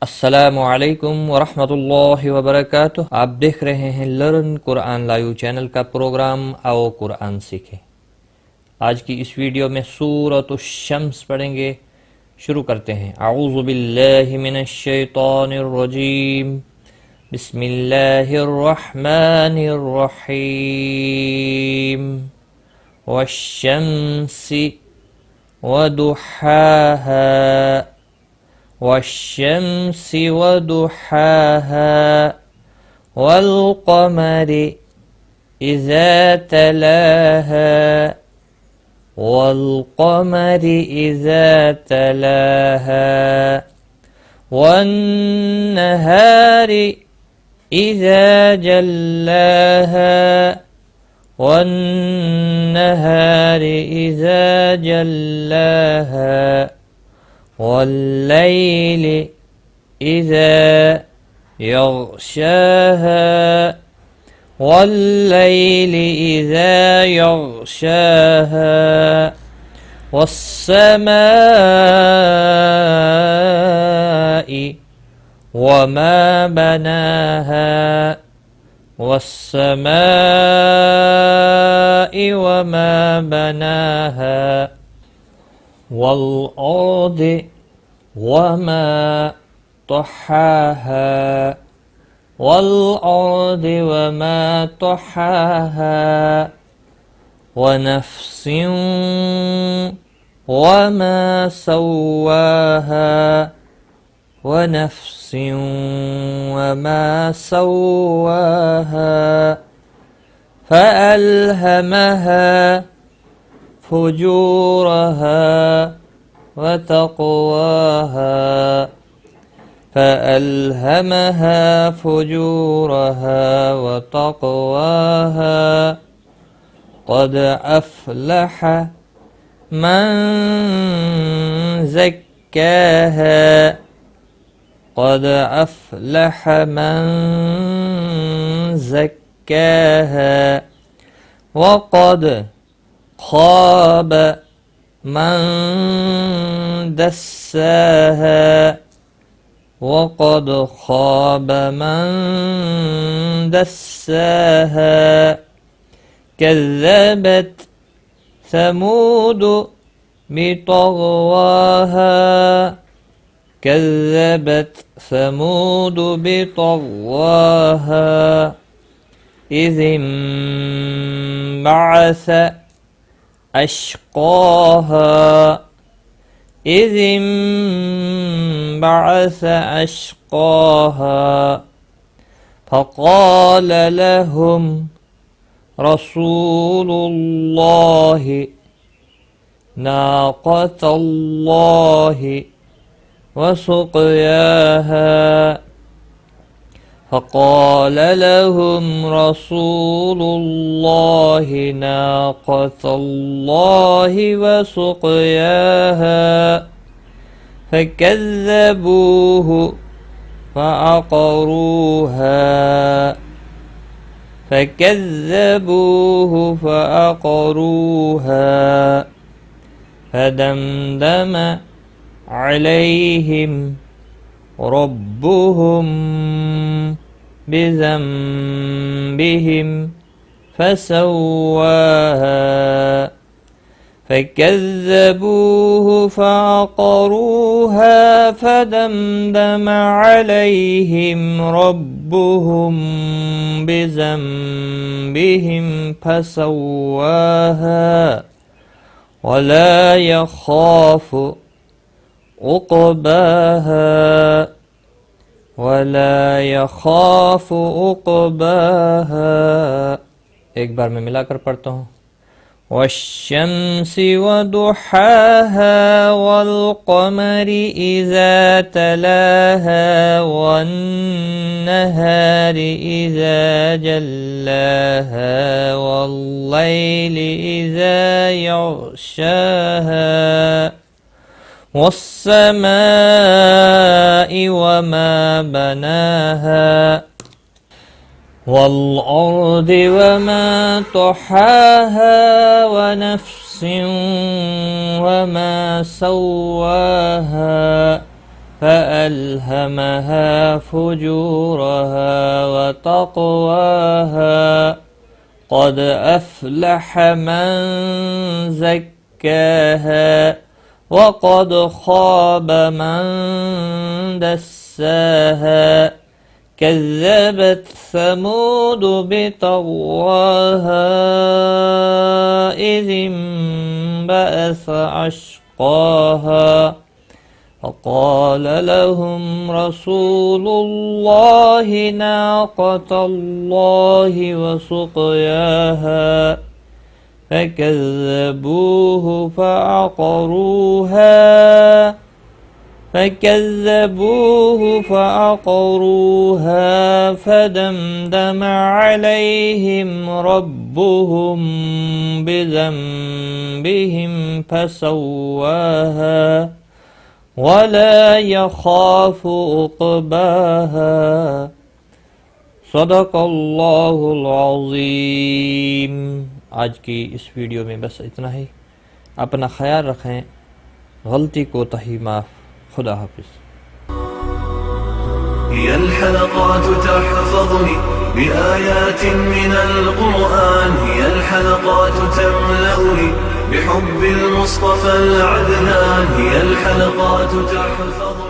अस्सलामुअलैकुम वरहमतुल्लाहि वबरकातुह। आप देख रहे हैं लर्न कुरान लाइव चैनल का प्रोग्राम आओ कुरान सीखें। आज की इस वीडियो में सूरतुश शम्स पढ़ेंगे। शुरू करते हैं। अऊज़ु बिल्लाहि मिनश शैतानिर रजीम। बिस्मिल्लाहिर रहमानिर रहीम। वश्शम्सि वदुहाहा वश्शम्स वदुहाहा वल्क़मर इज़ा तलाहा वल्क़मर इज़ा तलाहा वन्नहार इज़ा जल्लाहा वन्नहार इज़ा जल्लाहा वल्लैल इज़ा यग़शाहा वल्लैल इज़ा यग़शाहा वस्समाइ वमा बनाहा वस्समाइ वमा बनाहा वल्अर्द वमा तहाहा वल्अर्द वमा तहाहा वनफ्सिन वमा सव्वाहा वनफ्सिन वमा सव्वाहा फअल्हमहा फुजूरहा वतक़वाहा फअल्हमहा फुजूरहा वतक़वाहा क़द अफ़लह मन ज़क्काहा क़द अफ़लह मन ज़क्काहा वक़द ख़ाब मन दस्साहा वक़द ख़ाब मन दस्साहा कज़्ज़बत समूद बितग़वाहा कज़्ज़बत समूद बितग़वाहा इज़ इंबअस अश्क़ाहा इज़ इंबअस अश्क़ाहा फ़क़ाल लहुम रसूलुल्लाहि नाक़तल्लाहि वसुक़याहा फ़क़ाल लहुम रसूलुल्लाहि नाक़तल्लाहि वसुक़याहा फ़कज़्ज़बूहु फ़अक़रूहा फदमदम अलैहिम रब्बुहुम बिज़ंबिहिम फसव्वाहा فكذبوه فعقروها فدمدم عليهم ربهم بذنبهم فسواها ولا يخاف عقباها ولا يخاف عقباها। एक बार मैं मिलाकर पढ़ता हूँ। वश्शम्सि वदुहाहा वल्क़मरि इज़ा तलाहा वन्नहारि इज़ा जल्लाहा वल्लैलि इज़ा यग़शाहा वस्समाइ वमा बनाहा वल्अर्द वमा तहाहा वनफ्सिन वमा सव्वाहा فألهمها فجورها وتقواها قد أفلح من زكاها وقد خاب من دساها كذبت ثمود بطغواها إذ انبعث أشقاها فقال لهم رسول الله ناقة الله وسقياها فكذبوه فعقروها فدمدم عليهم ربهم بذنبهم فسواها ولا يخاف عقباها صدق अल्लाहुल अज़ीम। आज की इस वीडियो में बस इतना ही। अपना ख्याल रखें, गलती कोताही माफ। खुदा हाफिज़। هي الحلقات تحفظني بآيات من القرآن، هي الحلقات تملأني بحب المصطفى العدنان، هي الحلقات تحفظني